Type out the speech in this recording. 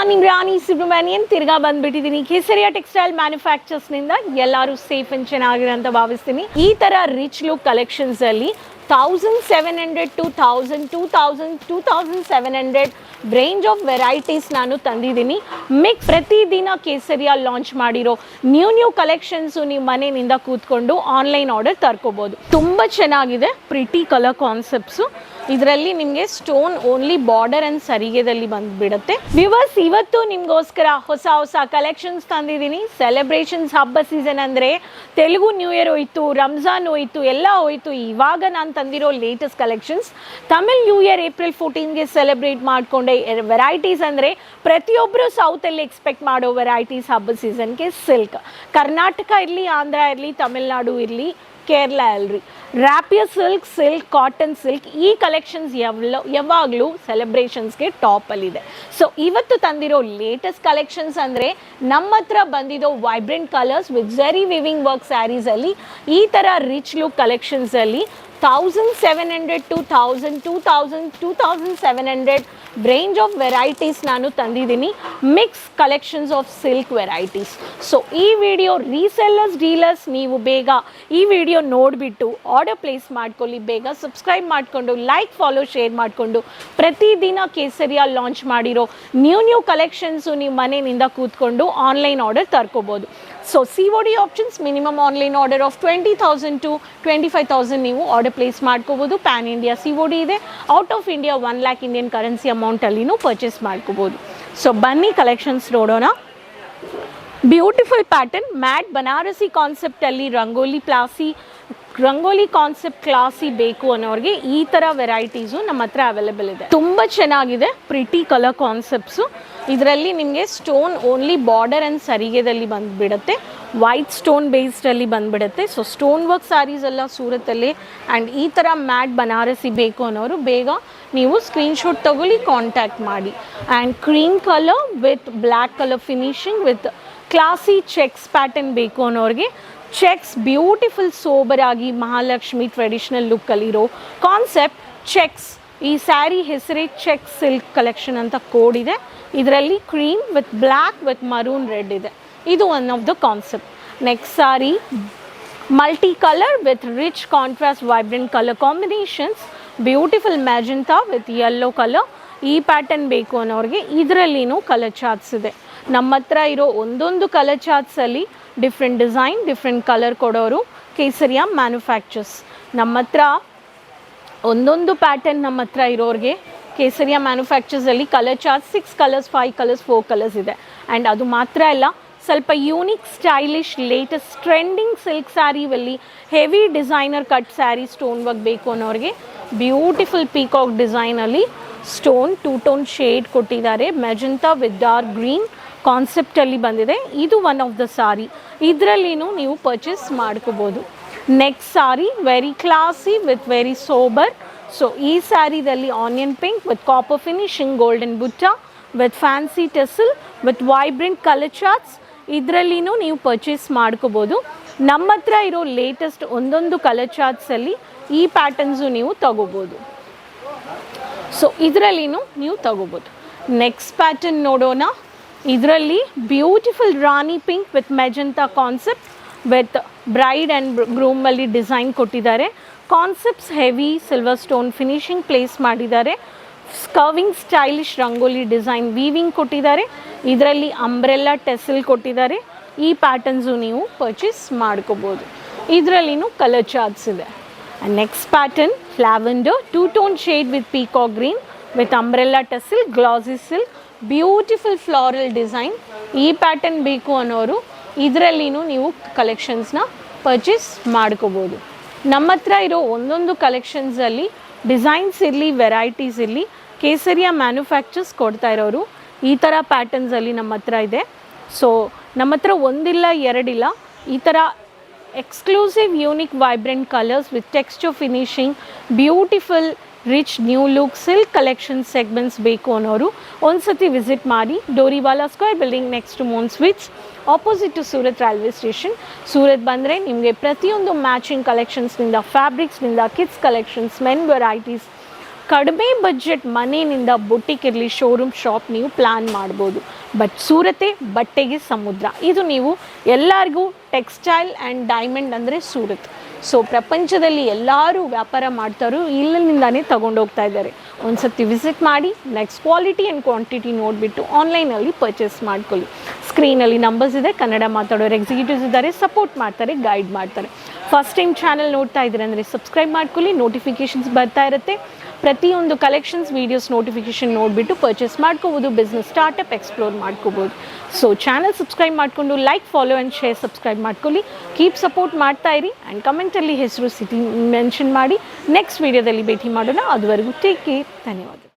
ನಾನು ರಾಣಿ ಸುಬ್ರಹ್ಮಣ್ಯನ್ ತಿರ್ಗಾ ಬಂದ್ಬಿಟ್ಟಿದ್ದೀನಿ Kesariya textile manufacturers ನಿಂದ. ಎಲ್ಲರೂ ಸೇಫ್ ಅಂಡ್ ಚೆನ್ನಾಗಿದೆ ಅಂತ ಭಾವಿಸ್ತೀನಿ. ಈ ತರ ರಿಚ್ ಲುಕ್ ಕಲೆಕ್ಷನ್ಸ್ ಅಲ್ಲಿ 1700 to 1000 2000 2700 ರೇಂಜ್ ಆಫ್ ವೆರೈಟೀಸ್ ನಾನು ತಂದಿದ್ದೀನಿ. ಪ್ರತಿದಿನ ಕೇಸರಿಯಾ ಲಾಂಚ್ ಮಾಡಿರೋ ನ್ಯೂ ಕಲೆಕ್ಷನ್ಸು ನೀವು ಮನೆಯಿಂದ ಕೂತ್ಕೊಂಡು ಆನ್ಲೈನ್ ಆರ್ಡರ್ ತರ್ಕೋಬೋದು. ತುಂಬ ಚೆನ್ನಾಗಿದೆ, ಪ್ರಿಟಿ ಕಲರ್ ಕಾನ್ಸೆಪ್ಟ್ಸು. ಇದರಲ್ಲಿ ನಿಮಗೆ ಸ್ಟೋನ್ ಓನ್ಲಿ ಬಾರ್ಡರ್ ಆ್ಯಂಡ್ ಸರಿಗೆದಲ್ಲಿ ಬಂದುಬಿಡುತ್ತೆ. ವ್ಯೂವರ್ಸ್, ಇವತ್ತು ನಿಮಗೋಸ್ಕರ ಹೊಸ ಕಲೆಕ್ಷನ್ಸ್ ತಂದಿದ್ದೀನಿ. ಸೆಲೆಬ್ರೇಷನ್ಸ್ ಹಬ್ಬ ಸೀಸನ್ ಅಂದರೆ ತೆಲುಗು ನ್ಯೂ ಇಯರ್ ಹೋಯಿತು, ರಂಜಾನ್ ಹೋಯಿತು, ಎಲ್ಲ ಹೋಯಿತು. ಇವಾಗ ನಾನು ತಂದಿರೋ latest collections Tamil new year April 14ಗೆ ಸೆಲೆಬ್ರೇಟ್ ಮಾಡಿಕೊಂಡೆ ವೆರೈಟೀಸ್. ಅಂದರೆ ಪ್ರತಿಯೊಬ್ಬರು ಸೌತಲ್ಲಿ ಎಕ್ಸ್ಪೆಕ್ಟ್ ಮಾಡೋ ವೆರೈಟೀಸ್ ಹಬ್ಬ ಸೀಸನ್ಗೆ. ಸಿಲ್ಕ್ ಕರ್ನಾಟಕ ಇರಲಿ, ಆಂಧ್ರ ಇರಲಿ, ತಮಿಳ್ನಾಡು ಇರಲಿ, ಕೇರಳ ಅಲ್ರಿ, ರ್ಯಾಪಿಯರ್ ಸಿಲ್ಕ್, ಕಾಟನ್ ಸಿಲ್ಕ್, ಈ ಕಲೆಕ್ಷನ್ಸ್ ಯಾವಾಗಲೂ ಸೆಲೆಬ್ರೇಷನ್ಸ್ಗೆ ಟಾಪಲ್ಲಿದೆ. ಸೊ ಇವತ್ತು ತಂದಿರೋ ಲೇಟೆಸ್ಟ್ ಕಲೆಕ್ಷನ್ಸ್ ಅಂದರೆ ನಮ್ಮ ಹತ್ರ ಬಂದಿರೋ vibrant colours with zari weaving work ಸ್ಯಾರೀಸಲ್ಲಿ ಈ ಥರ ರಿಚ್ ಲುಕ್ ಕಲೆಕ್ಷನ್ಸಲ್ಲಿ 1700 to 1000 2000 2700 ರೇಂಜ್ ಆಫ್ ವೆರೈಟೀಸ್ ನಾನು ತಂದಿದ್ದೀನಿ. Mix collections of silk varieties. So ಈ ವಿಡಿಯೋ ರೀಸೆಲ್ಲರ್ಸ್ ಡೀಲರ್ಸ್ ನೀವು ಬೇಗ ಈ ವಿಡಿಯೋ ನೋಡಿಬಿಟ್ಟು ಆರ್ಡರ್ ಪ್ಲೇಸ್ ಮಾಡ್ಕೊಳ್ಳಿ. ಬೇಗ ಸಬ್ಸ್ಕ್ರೈಬ್ ಮಾಡಿಕೊಂಡು ಲೈಕ್ ಫಾಲೋ ಶೇರ್ ಮಾಡಿಕೊಂಡು ಪ್ರತಿದಿನ ಕೇಸರಿಯಾ ಲಾಂಚ್ ಮಾಡಿರೋ ನ್ಯೂ ಕಲೆಕ್ಷನ್ಸು ನೀವು ಮನೆಯಿಂದ ಕೂತ್ಕೊಂಡು ಆನ್ಲೈನ್ ಆರ್ಡರ್ ತರ್ಕೋಬೋದು. So COD options, minimum online order of 20,000 to 25,000 ನೀವು ಆರ್ಡರ್ ಪ್ಲೇಸ್ ಮಾಡ್ಕೋಬೋದು. ಪ್ಯಾನ್ ಇಂಡಿಯಾ COD ಇದೆ. Out of India 1 lakh Indian currency ಅಮೌಂಟಲ್ಲಿನೂ ಪರ್ಚೇಸ್ ಮಾಡ್ಕೋಬೋದು. ಸೊ ಬನ್ನಿ ಕಲೆಕ್ಷನ್ಸ್ ನೋಡೋಣ. ಬ್ಯೂಟಿಫುಲ್ ಪ್ಯಾಟರ್ನ್ ಮ್ಯಾಟ್ ಬನಾರಸಿ ಕಾನ್ಸೆಪ್ಟಲ್ಲಿ ರಂಗೋಲಿ ಕಾನ್ಸೆಪ್ಟ್ ಕ್ಲಾಸಿ ಬೇಕು ಅನ್ನೋರಿಗೆ ಈ ಥರ ವೆರೈಟೀಸು ನಮ್ಮ ಹತ್ರ ಅವೈಲೇಬಲ್ ಇದೆ. ತುಂಬ ಚೆನ್ನಾಗಿದೆ, ಪ್ರಿಟಿ ಕಲರ್ ಕಾನ್ಸೆಪ್ಟ್ಸು. ಇದರಲ್ಲಿ ನಿಮಗೆ ಸ್ಟೋನ್ ಓನ್ಲಿ ಬಾರ್ಡರ್ ಆ್ಯಂಡ್ ಸರಿಗೆದಲ್ಲಿ ಬಂದುಬಿಡುತ್ತೆ. ವೈಟ್ ಸ್ಟೋನ್ ಬೇಸ್ಡಲ್ಲಿ ಬಂದುಬಿಡುತ್ತೆ. ಸೊ ಸ್ಟೋನ್ ವರ್ಕ್ ಸ್ಯಾರೀಸ್ ಎಲ್ಲ ಸೂರತ್ತಲ್ಲಿ. ಆ್ಯಂಡ್ ಈ ಥರ ಮ್ಯಾಟ್ ಬನಾರಸಿ ಬೇಕು ಅನ್ನೋರು ಬೇಗ ನೀವು ಸ್ಕ್ರೀನ್ಶಾಟ್ ತಗೊಳ್ಳಿ, ಕಾಂಟ್ಯಾಕ್ಟ್ ಮಾಡಿ. And cream colour with black colour finishing with classy checks pattern ಬೇಕು ಅನ್ನೋರಿಗೆ ಚೆಕ್ಸ್ ಬ್ಯೂಟಿಫುಲ್ ಸೋಬರ್ ಆಗಿ ಮಹಾಲಕ್ಷ್ಮಿ ಟ್ರೆಡಿಷನಲ್ ಲುಕ್ಕಲ್ಲಿರೋ ಕಾನ್ಸೆಪ್ಟ್ ಚೆಕ್ಸ್. ಈ ಸ್ಯಾರಿ ಹೆಸರೇ ಚೆಕ್ ಸಿಲ್ಕ್ ಕಲೆಕ್ಷನ್ ಅಂತ ಕೋಡ್ ಇದೆ. ಇದರಲ್ಲಿ cream with black with maroon red ಇದೆ. ಇದು one of the concept. Next sari multi colour with rich contrast vibrant colour combinations. Beautiful magenta with yellow colour. ಈ pattern ಬೇಕು ಅನ್ನೋರಿಗೆ ಇದರಲ್ಲಿನೂ ಕಲರ್ ಚಾರ್ಟ್ಸ್ ಇದೆ. ನಮ್ಮ ಹತ್ರ ಇರೋ ಒಂದೊಂದು ಕಲರ್ ಚಾರ್ಟ್ಸಲ್ಲಿ ಡಿಫ್ರೆಂಟ್ ಡಿಸೈನ್, ಡಿಫ್ರೆಂಟ್ ಕಲರ್ ಕೊಡೋರು ಕೇಸರಿಯಾ ಮ್ಯಾನುಫ್ಯಾಕ್ಚರ್ಸ್. ನಮ್ಮ ಹತ್ರ ಒಂದೊಂದು ಪ್ಯಾಟರ್ನ್ ನಮ್ಮ ಹತ್ರ ಇರೋರಿಗೆ ಕೇಸರಿಯಾ ಮ್ಯಾನುಫ್ಯಾಕ್ಚರ್ಸಲ್ಲಿ colour chart 6 colours 5 colours 4 colours ಇದೆ. ಆ್ಯಂಡ್ ಅದು ಮಾತ್ರ ಅಲ್ಲ, ಸ್ವಲ್ಪ unique stylish latest trending silk ಸ್ಯಾರಿವಲ್ಲಿ heavy designer cut sari stone work ಬೇಕು ಅನ್ನೋರಿಗೆ ಬ್ಯೂಟಿಫುಲ್ ಪೀಕಾಕ್ ಡಿಸೈನಲ್ಲಿ ಸ್ಟೋನ್ 2 ಟೋನ್ ಶೇಡ್ ಕೊಟ್ಟಿದ್ದಾರೆ. ಮೆಜೆಂಟಾ ವಿತ್ ಡಾರ್ಕ್ ಗ್ರೀನ್ ಕಾನ್ಸೆಪ್ಟಲ್ಲಿ ಬಂದಿದೆ. ಇದು ಒನ್ ಆಫ್ ದ ಸಾರಿ. ಇದರಲ್ಲಿನೂ ನೀವು ಪರ್ಚೇಸ್ ಮಾಡ್ಕೋಬೋದು. Next sari very classy with very sober. So ಈ ಸ್ಯಾರಿದಲ್ಲಿ onion pink with copper finishing, golden butta with fancy tassel with vibrant colour charts. ಇದರಲ್ಲಿನೂ ನೀವು ಪರ್ಚೇಸ್ ಮಾಡ್ಕೋಬೋದು. ನಮ್ಮ ಹತ್ರ ಇರೋ ಲೇಟೆಸ್ಟ್ ಒಂದೊಂದು ಕಲರ್ ಚಾರ್ಟ್ಸಲ್ಲಿ ಈ ಪ್ಯಾಟರ್ನ್ಸು ನೀವು ತಗೋಬೋದು. ಸೊ ಇದರಲ್ಲಿನೂ ನೀವು ತಗೋಬೋದು. ನೆಕ್ಸ್ಟ್ ಪ್ಯಾಟರ್ನ್ ನೋಡೋಣ. ಇದರಲ್ಲಿ beautiful rani pink with magenta concept with bride and ಗ್ರೂಮಲ್ಲಿ ಡಿಸೈನ್ ಕೊಟ್ಟಿದ್ದಾರೆ. Concepts heavy silver stone finishing place ಮಾಡಿದ್ದಾರೆ. ಸ್ಕರ್ವಿಂಗ್ ಸ್ಟೈಲಿಶ್ ರಂಗೋಲಿ ಡಿಸೈನ್ ವೀವಿಂಗ್ ಕೊಟ್ಟಿದ್ದಾರೆ. ಇದರಲ್ಲಿ ಅಂಬ್ರೆಲ್ಲಾ ಟೆಸಲ್ ಕೊಟ್ಟಿದ್ದಾರೆ. ಈ ಪ್ಯಾಟರ್ನ್ಸು ನೀವು ಪರ್ಚೇಸ್ ಮಾಡ್ಕೋಬೋದು. ಇದರಲ್ಲಿನೂ ಕಲರ್ ಚಾರ್ಟ್ಸ್ ಇದೆ. Next pattern lavender 2 tone shade with peacock green with umbrella tassel glossy silk, beautiful floral design. ಈ ಪ್ಯಾಟರ್ನ್ ಬೇಕು ಅನ್ನೋರು ಇದರಲ್ಲಿನೂ ನೀವು ಕಲೆಕ್ಷನ್ಸ್ನ ಪರ್ಚೇಸ್ ಮಾಡ್ಕೋಬೋದು. ನಮ್ಮ ಹತ್ರ ಇರೋ ಒಂದೊಂದು ಕಲೆಕ್ಷನ್ಸಲ್ಲಿ ಡಿಸೈನ್ಸ್ ಇರಲಿ, ವೆರೈಟೀಸ್ ಇರಲಿ, ಕೇಸರಿಯಾ ಮ್ಯಾನುಫ್ಯಾಕ್ಚರ್ಸ್ ಕೊಡ್ತಾ ಇರೋರು ಈ ಥರ ಪ್ಯಾಟರ್ನ್ಸಲ್ಲಿ ನಮ್ಮ ಹತ್ರ ಇದೆ. ಸೊ ನಮ್ಮ ಹತ್ರ ಒಂದಿಲ್ಲ ಎರಡಿಲ್ಲ, ಈ ಥರ exclusive unique vibrant colours with texture finishing, beautiful rich new look silk collection segments ಬೇಕು ಅನ್ನೋರು ಒಂದ್ಸತಿ ವಿಸಿಟ್ ಮಾಡಿ. Doriwala square building next to moon sweets, opposite to Surat railway station. Surat ಬಂದರೆ ನಿಮಗೆ ಪ್ರತಿಯೊಂದು ಮ್ಯಾಚಿಂಗ್ ಕಲೆಕ್ಷನ್ಸ್ನಿಂದ, ಫ್ಯಾಬ್ರಿಕ್ಸ್ನಿಂದ, ಕಿಡ್ಸ್ ಕಲೆಕ್ಷನ್ಸ್, ಮೆನ್ ವೆರೈಟೀಸ್, ಕಡಿಮೆ ಬಜೆಟ್ ಮನೆಯಿಂದ ಬುಟಿಕ್ ಇರಲಿ, ಶೋರೂಮ್, ಶಾಪ್ ನೀವು ಪ್ಲ್ಯಾನ್ ಮಾಡ್ಬೋದು. ಬಟ್ ಸೂರತೆ ಬಟ್ಟೆಗೆ ಸಮುದ್ರ. ಇದು ನೀವು ಎಲ್ಲರಿಗೂ ಟೆಕ್ಸ್ಟೈಲ್ ಆ್ಯಂಡ್ ಡೈಮಂಡ್ ಅಂದರೆ ಸೂರತ್. ಸೊ ಪ್ರಪಂಚದಲ್ಲಿ ಎಲ್ಲರೂ ವ್ಯಾಪಾರ ಮಾಡ್ತಾರೋ ಇಲ್ಲಿಂದಾನೇ ತೊಗೊಂಡೋಗ್ತಾ ಇದ್ದಾರೆ. ಒಂದು ಸರ್ತಿ ವಿಸಿಟ್ ಮಾಡಿ, ನೆಕ್ಸ್ಟ್ ಕ್ವಾಲಿಟಿ ಆ್ಯಂಡ್ ಕ್ವಾಂಟಿಟಿ ನೋಡಿಬಿಟ್ಟು ಆನ್ಲೈನಲ್ಲಿ ಪರ್ಚೇಸ್ ಮಾಡ್ಕೊಳ್ಳಿ. ಸ್ಕ್ರೀನಲ್ಲಿ ನಂಬರ್ಸ್ ಇದೆ, ಕನ್ನಡ ಮಾತಾಡೋರು ಎಕ್ಸಿಕ್ಯೂಟಿವ್ಸ್ ಇದ್ದಾರೆ, ಸಪೋರ್ಟ್ ಮಾಡ್ತಾರೆ, ಗೈಡ್ ಮಾಡ್ತಾರೆ. ಫಸ್ಟ್ ಟೈಮ್ ಚಾನಲ್ ನೋಡ್ತಾ ಇದ್ದೀರ ಅಂದರೆ ಸಬ್ಸ್ಕ್ರೈಬ್ ಮಾಡ್ಕೊಳ್ಳಿ, ನೋಟಿಫಿಕೇಷನ್ಸ್ ಬರ್ತಾ ಇರುತ್ತೆ. ಪ್ರತಿಯೊಂದು ಕಲೆಕ್ಷನ್ಸ್ ವೀಡಿಯೋಸ್ ನೋಟಿಫಿಕೇಷನ್ ನೋಡಿಬಿಟ್ಟು ಪರ್ಚೇಸ್ ಮಾಡ್ಕೋಬೋದು, ಬಿಸ್ನೆಸ್ ಸ್ಟಾರ್ಟಪ್ ಎಕ್ಸ್ಪ್ಲೋರ್ ಮಾಡ್ಕೋಬೋದು. ಸೊ ಚಾನಲ್ ಸಬ್ಸ್ಕ್ರೈಬ್ ಮಾಡಿಕೊಂಡು like, follow and share subscribe ಮಾಡ್ಕೊಳ್ಳಿ. ಕೀಪ್ ಸಪೋರ್ಟ್ ಮಾಡ್ತಾ ಇರಿ ಆ್ಯಂಡ್ ಕಮೆಂಟಲ್ಲಿ ಹೆಸರು, ಸಿಟಿ ಮೆನ್ಷನ್ ಮಾಡಿ. ನೆಕ್ಸ್ಟ್ ವೀಡಿಯೋದಲ್ಲಿ ಭೇಟಿ ಮಾಡೋಣ. ಅದುವರೆಗೂ ಟೇಕ್ ಕೇರ್. ಧನ್ಯವಾದ.